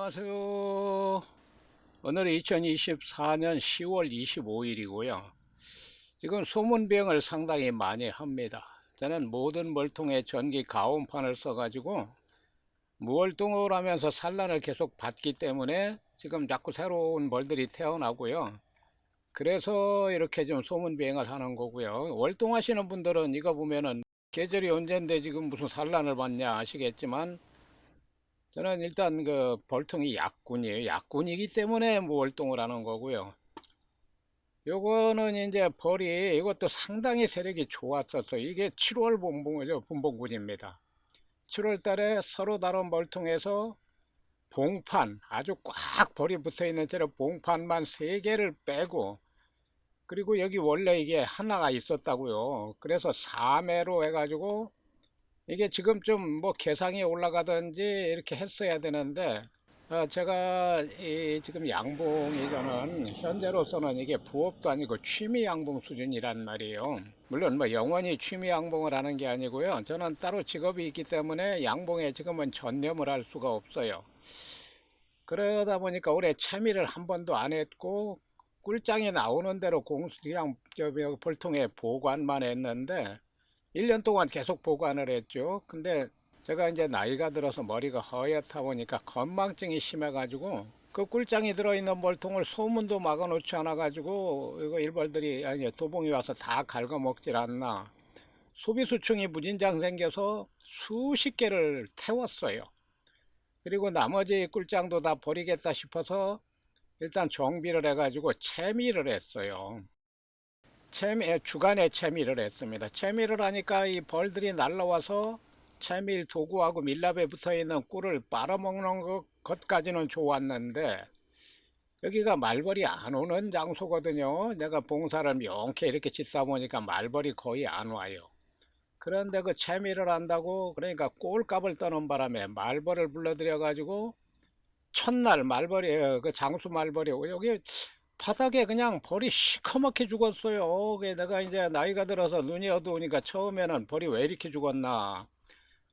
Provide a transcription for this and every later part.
안녕하세요. 오늘은 2024년 10월 25일이고요. 지금 소문병을 상당히 많이 합니다. 저는 모든 멀통에 전기 가온판을 써가지고 무월동을 하면서 산란을 계속 받기 때문에 지금 자꾸 새로운 벌들이 태어나고요. 그래서 이렇게 좀 소문비행을 하는 거고요. 월동하시는 분들은 이거 보면은 계절이 언젠데 지금 무슨 산란을 받냐 아시겠지만, 저는 일단 그 벌통이 약군이에요. 약군이기 때문에 뭐 월동을 하는 거고요. 요거는 이제 벌이 이것도 상당히 세력이 좋았었어. 이게 7월 분봉군입니다. 7월 달에 서로 다른 벌통에서 봉판, 아주 꽉 벌이 붙어 있는 채로 봉판만 3개를 빼고, 그리고 여기 원래 이게 하나가 있었다고요. 그래서 3회로 해가지고 이게 지금 좀 뭐 개상이 올라가든지 이렇게 했어야 되는데, 제가 지금 양봉이 저는 현재로서는 이게 부업도 아니고 취미 양봉 수준이란 말이에요. 물론 뭐 영원히 취미 양봉을 하는 게 아니고요. 저는 따로 직업이 있기 때문에 양봉에 지금은 전념을 할 수가 없어요. 그러다 보니까 올해 채미를 한 번도 안 했고, 꿀장이 나오는 대로 그냥 벌통에 보관만 했는데 1년 동안 계속 보관을 했죠. 근데 제가 이제 나이가 들어서 머리가 허옇다 보니까 건망증이 심해가지고 그 꿀장이 들어있는 벌통을 소문도 막아놓지 않아가지고 이거 일벌들이 아니 도봉이 와서 다 갉아먹질 않나. 소비수충이 무진장 생겨서 수십 개를 태웠어요. 그리고 나머지 꿀장도 다 버리겠다 싶어서 일단 정비를 해가지고 채미를 했어요. 주간에 채미를 했습니다. 채미를 하니까 이 벌들이 날라와서 채밀 도구하고 밀랍에 붙어 있는 꿀을 빨아먹는 것까지는 좋았는데, 여기가 말벌이 안 오는 장소거든요. 내가 봉사를 명쾌 이렇게 짓다 보니까 말벌이 거의 안 와요. 그런데 그 채미를 한다고 그러니까 꼴값을 떠는 바람에 말벌을 불러들여 가지고 첫날 말벌이 그 장수 말벌이 여기 바닥에 그냥 벌이 시커멓게 죽었어요. 그게 내가 이제 나이가 들어서 눈이 어두우니까 처음에는 벌이 왜 이렇게 죽었나.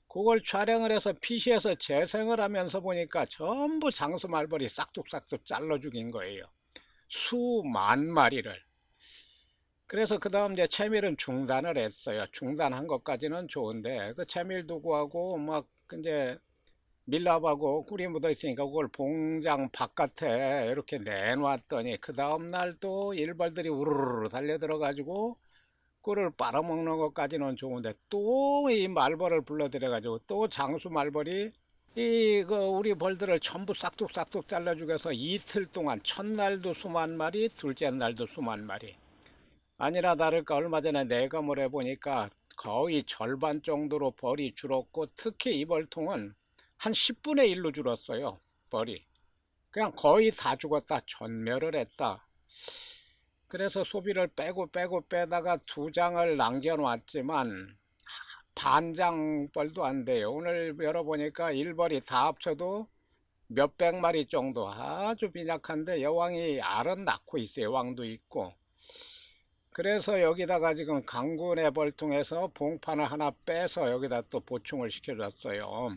그걸 촬영을 해서 PC에서 재생을 하면서 보니까 전부 장수 말벌이 싹둑싹둑 잘라 죽인 거예요. 수만 마리를. 그래서 그 다음 이제 채밀은 중단을 했어요. 중단한 것까지는 좋은데 그 채밀 도구하고 막 이제 밀랍하고 꿀이 묻어 있으니까 그걸 봉장 바깥에 이렇게 내놨더니 그 다음날 또 일벌들이 우르르 달려들어 가지고 꿀을 빨아먹는 것까지는 좋은데 또 이 말벌을 불러들여 가지고 또 장수 말벌이 우리 벌들을 전부 싹둑싹둑 잘라 죽여서 이틀 동안 첫날도 수만 마리 둘째 날도 수만 마리. 아니나 다를까 얼마 전에 내감을 해보니까 거의 절반 정도로 벌이 줄었고, 특히 이 벌통은 한 10분의 1로 줄었어요. 벌이 그냥 거의 다 죽었다, 전멸을 했다. 그래서 소비를 빼고 빼다가 2장을 남겨놨지만 반장 벌도 안 돼요. 오늘 열어보니까 일벌이 다 합쳐도 몇백 마리 정도, 아주 빈약한데 여왕이 알은 낳고 있어요. 여왕도 있고. 그래서 여기다가 지금 강군의 벌통에서 봉판을 하나 빼서 여기다 또 보충을 시켜줬어요.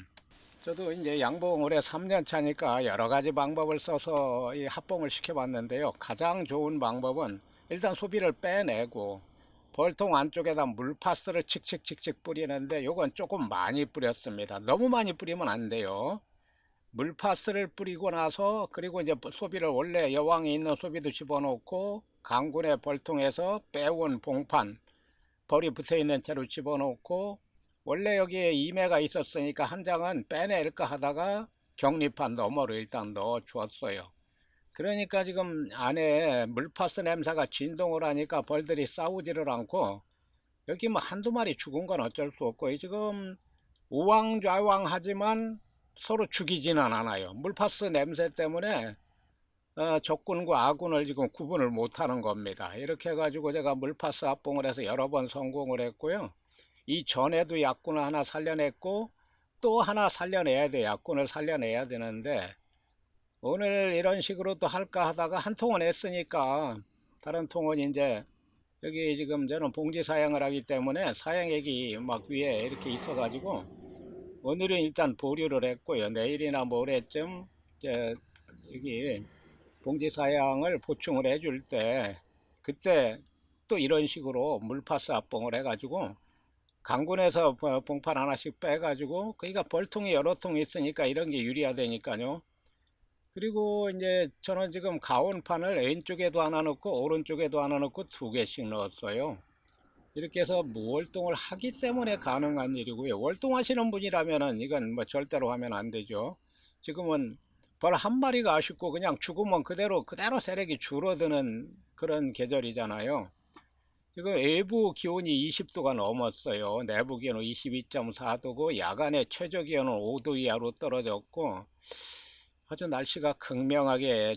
저도 이제 양봉 올해 3년 차니까 여러 가지 방법을 써서 이 합봉을 시켜봤는데요. 가장 좋은 방법은 일단 소비를 빼내고 벌통 안쪽에다 물파스를 칙칙칙칙 뿌리는데 요건 조금 많이 뿌렸습니다. 너무 많이 뿌리면 안 돼요. 물파스를 뿌리고 나서 그리고 이제 소비를 원래 여왕이 있는 소비도 집어넣고 강군의 벌통에서 빼온 봉판 벌이 붙어 있는 채로 집어넣고, 원래 여기에 임해가 있었으니까 한 장은 빼낼까 하다가 격리판 너머로 일단 넣어 주었어요. 그러니까 지금 안에 물파스 냄새가 진동을 하니까 벌들이 싸우지를 않고, 여기 뭐 한두 마리 죽은 건 어쩔 수 없고 지금 우왕좌왕 하지만 서로 죽이지는 않아요. 물파스 냄새 때문에 적군과 아군을 지금 구분을 못하는 겁니다. 이렇게 해가지고 제가 물파스 합봉을 해서 여러 번 성공을 했고요. 이 전에도 약군을 하나 살려냈고 또 하나 살려내야 돼. 약군을 살려내야 되는데 오늘 이런 식으로 또 할까 하다가 한 통은 했으니까 다른 통은 이제 여기 지금 저는 봉지 사양을 하기 때문에 사양액이 막 위에 이렇게 있어 가지고 오늘은 일단 보류를 했고요. 내일이나 모레쯤 이제 여기 봉지사양을 보충을 해줄 때 그때 또 이런 식으로 물파스 합봉을 해가지고 강군에서 봉판 하나씩 빼가지고 그러니까 벌통이 여러 통 있으니까 이런 게 유리하다니까요. 그리고 이제 저는 지금 가온판을 왼쪽에도 하나 넣고 오른쪽에도 하나 넣고 두 개씩 넣었어요. 이렇게 해서 무월동을 하기 때문에 가능한 일이고요. 월동하시는 분이라면은 이건 뭐 절대로 하면 안 되죠. 지금은 벌 한 마리가 아쉽고 그냥 죽으면 그대로 세력이 줄어드는 그런 계절이잖아요. 지금 외부 기온이 20도가 넘었어요. 내부 기온은 22.4도고 야간에 최저 기온은 5도 이하로 떨어졌고 아주 날씨가 극명하게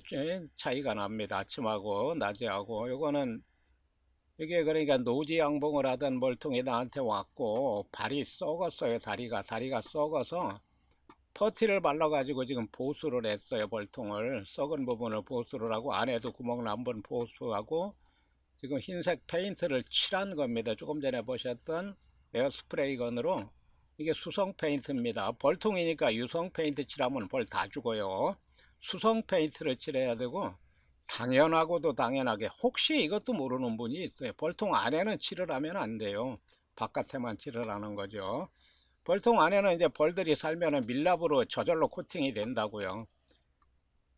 차이가 납니다. 아침하고 낮에하고. 요거는 이게 그러니까 노지 양봉을 하던 멀통이 나한테 왔고 발이 썩었어요. 다리가 썩어서 퍼티를 발라가지고 지금 보수를 했어요. 벌통을 썩은 부분을 보수를 하고 안에도 구멍을 한번 보수하고 지금 흰색 페인트를 칠한 겁니다. 조금 전에 보셨던 에어스프레이건으로. 이게 수성 페인트입니다. 벌통이니까 유성 페인트 칠하면 벌 다 죽어요. 수성 페인트를 칠해야 되고 당연하고도 당연하게 혹시 이것도 모르는 분이 있어요. 벌통 안에는 칠을 하면 안 돼요. 바깥에만 칠을 하는 거죠. 벌통 안에는 이제 벌들이 살면은 밀랍으로 저절로 코팅이 된다고요.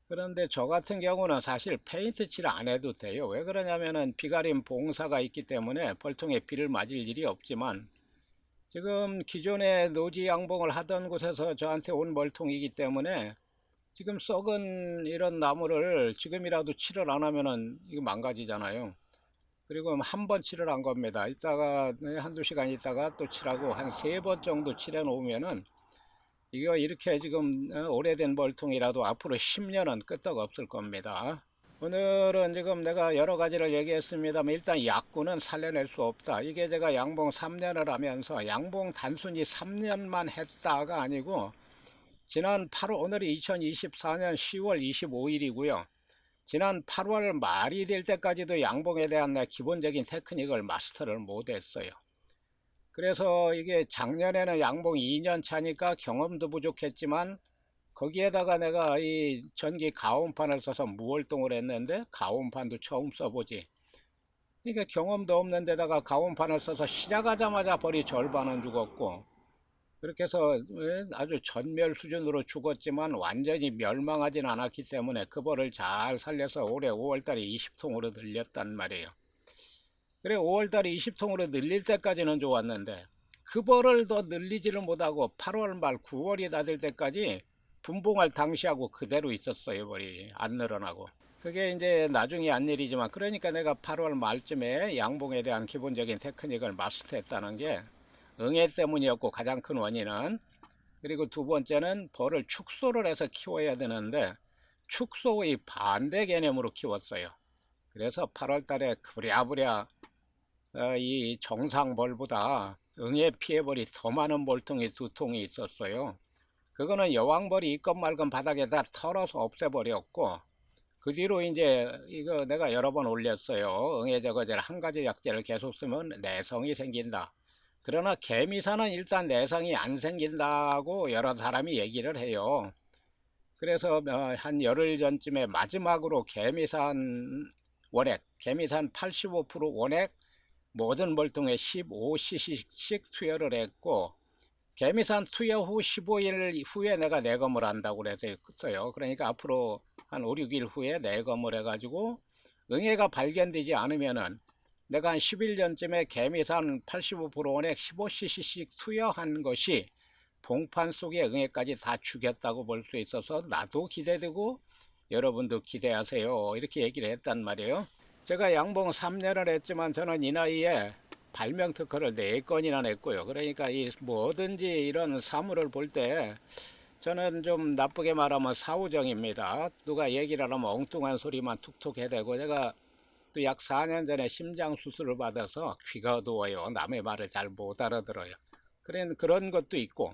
그런데 저 같은 경우는 사실 페인트 칠 안 해도 돼요. 왜 그러냐면은 비가림 봉사가 있기 때문에 벌통에 비를 맞을 일이 없지만 지금 기존에 노지 양봉을 하던 곳에서 저한테 온 멀통이기 때문에 지금 썩은 이런 나무를 지금이라도 칠을 안 하면은 이거 망가지잖아요. 그리고 한 번 칠을 한 겁니다. 이따가 한두 시간 있다가 또 칠하고 한 세 번 정도 칠해 놓으면은 이거 이렇게 지금 오래된 벌통이라도 앞으로 10년은 끄떡없을 겁니다. 오늘은 지금 내가 여러 가지를 얘기했습니다만 일단 약구는 살려낼 수 없다. 이게 제가 양봉 3년을 하면서 양봉 단순히 3년만 했다가 아니고 지난 8월, 오늘이 2024년 10월 25일이고요. 지난 8월 말이 될 때까지도 양봉에 대한 내 기본적인 테크닉을 마스터를 못했어요. 그래서 이게 작년에는 양봉 2년 차니까 경험도 부족했지만 거기에다가 내가 이 전기 가온판을 써서 무월동을 했는데 가온판도 처음 써보지. 이게 경험도 없는 데다가 가온판을 써서 시작하자마자 벌이 절반은 죽었고 그렇게 해서 아주 전멸 수준으로 죽었지만 완전히 멸망하진 않았기 때문에 그 벌을 잘 살려서 올해 5월달에 20통으로 늘렸단 말이에요. 그래 5월달에 20통으로 늘릴 때까지는 좋았는데 그 벌을 더 늘리지를 못하고 8월 말 9월이 다 될 때까지 분봉할 당시하고 그대로 있었어요. 벌이 안 늘어나고. 그게 이제 나중에 한 일이지만 그러니까 내가 8월 말쯤에 양봉에 대한 기본적인 테크닉을 마스터했다는 게 응애 때문이었고 가장 큰 원인은. 그리고 두 번째는 벌을 축소를 해서 키워야 되는데 축소의 반대 개념으로 키웠어요. 그래서 8월 달에 부랴부랴 이 정상 벌보다 응애 피해벌이 더 많은 벌통이 두 통이 있었어요. 그거는 여왕벌이 있건 말건 바닥에다 털어서 없애버렸고 그 뒤로 이제 이거 내가 여러 번 올렸어요. 응애 제거제를 한 가지 약제를 계속 쓰면 내성이 생긴다. 그러나 개미사는 일단 내성이 안 생긴다고 여러 사람이 얘기를 해요. 그래서 한 열흘 전쯤에 마지막으로 개미산 원액, 개미산 85% 원액 모든 벌통에 15cc씩 투여를 했고 개미산 투여 후 15일 후에 내가 내검을 한다고 그랬어요. 그러니까 앞으로 한 5, 6일 후에 내검을 해가지고 응애가 발견되지 않으면은 내가 한 10일 전쯤에 개미산 85% 원액 15cc씩 투여한 것이 봉판 속의 응애까지 다 죽였다고 볼 수 있어서 나도 기대되고 여러분도 기대하세요. 이렇게 얘기를 했단 말이에요. 제가 양봉 3년을 했지만 저는 이 나이에 발명 특허를 4건이나 냈고요. 그러니까 이 뭐든지 이런 사물을 볼 때 저는 좀 나쁘게 말하면 사우정입니다. 누가 얘기를 하면 엉뚱한 소리만 툭툭 해대고 제가 또 약 4년 전에 심장 수술을 받아서 귀가 어두워요. 남의 말을 잘 못 알아들어요. 그런 것도 있고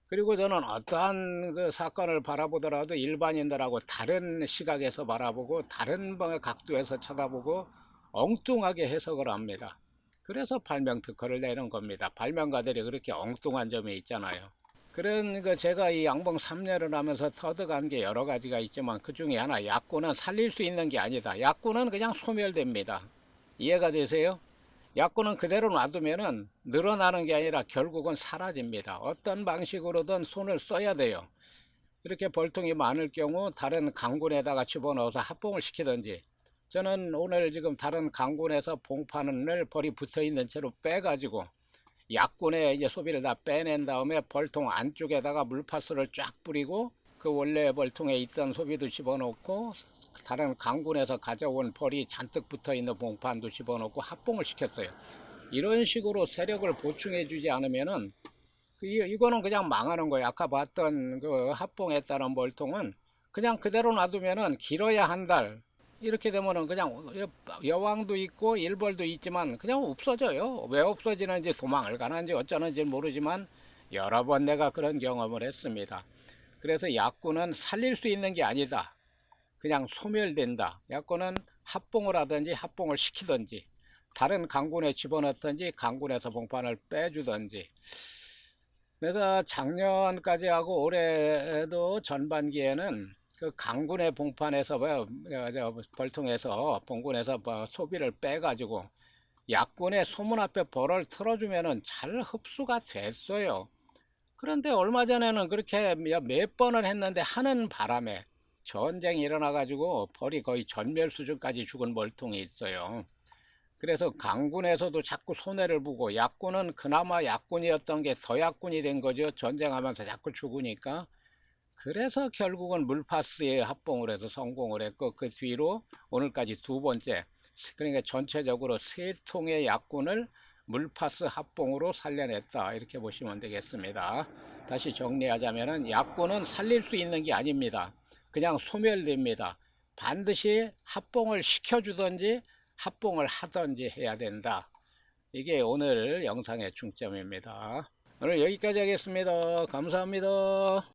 그리고 저는 어떠한 그 사건을 바라보더라도 일반인들하고 다른 시각에서 바라보고 다른 각도에서 쳐다보고 엉뚱하게 해석을 합니다. 그래서 발명 특허를 내는 겁니다. 발명가들이 그렇게 엉뚱한 점이 있잖아요. 그런 그 제가 이 양봉 3년을 하면서 터득한 게 여러 가지가 있지만 그 중에 하나, 약군은 살릴 수 있는 게 아니다. 약군은 그냥 소멸됩니다. 이해가 되세요? 약군은 그대로 놔두면은 늘어나는 게 아니라 결국은 사라집니다. 어떤 방식으로든 손을 써야 돼요. 이렇게 벌통이 많을 경우 다른 강군에다가 집어넣어서 합봉을 시키든지, 저는 오늘 지금 다른 강군에서 봉판을 벌이 붙어 있는 채로 빼가지고 약군에 이제 소비를 다 빼낸 다음에 벌통 안쪽에다가 물파스를 쫙 뿌리고 그 원래 벌통에 있던 소비도 집어넣고 다른 강군에서 가져온 벌이 잔뜩 붙어 있는 봉판도 집어넣고 합봉을 시켰어요. 이런 식으로 세력을 보충해 주지 않으면은 이거는 그냥 망하는 거예요. 아까 봤던 그 합봉했다는 벌통은 그냥 그대로 놔두면은 길어야 한 달, 이렇게 되면은 그냥 여왕도 있고 일벌도 있지만 그냥 없어져요. 왜 없어지는지, 도망을 가는지 어쩌는지 모르지만 여러 번 내가 그런 경험을 했습니다. 그래서 약군은 살릴 수 있는 게 아니다. 그냥 소멸된다. 약군은 합봉을 하든지 합봉을 시키든지 다른 강군에 집어넣든지 강군에서 봉판을 빼주든지. 내가 작년까지 하고 올해도 전반기에는 그 강군의 봉판에서 벌통에서 봉군에서 소비를 빼가지고 약군의 소문 앞에 벌을 틀어주면은 잘 흡수가 됐어요. 그런데 얼마 전에는 그렇게 몇 번을 했는데 하는 바람에 전쟁이 일어나가지고 벌이 거의 전멸 수준까지 죽은 벌통이 있어요. 그래서 강군에서도 자꾸 손해를 보고, 약군은 그나마 약군이었던 게 더 약군이 된 거죠. 전쟁하면서 자꾸 죽으니까. 그래서 결국은 물파스에 합봉을 해서 성공을 했고, 그 뒤로 오늘까지 두 번째, 그러니까 전체적으로 세 통의 약군을 물파스 합봉으로 살려냈다, 이렇게 보시면 되겠습니다. 다시 정리하자면은 약군은 살릴 수 있는 게 아닙니다. 그냥 소멸됩니다. 반드시 합봉을 시켜주든지 합봉을 하든지 해야 된다. 이게 오늘 영상의 중점입니다. 오늘 여기까지 하겠습니다. 감사합니다.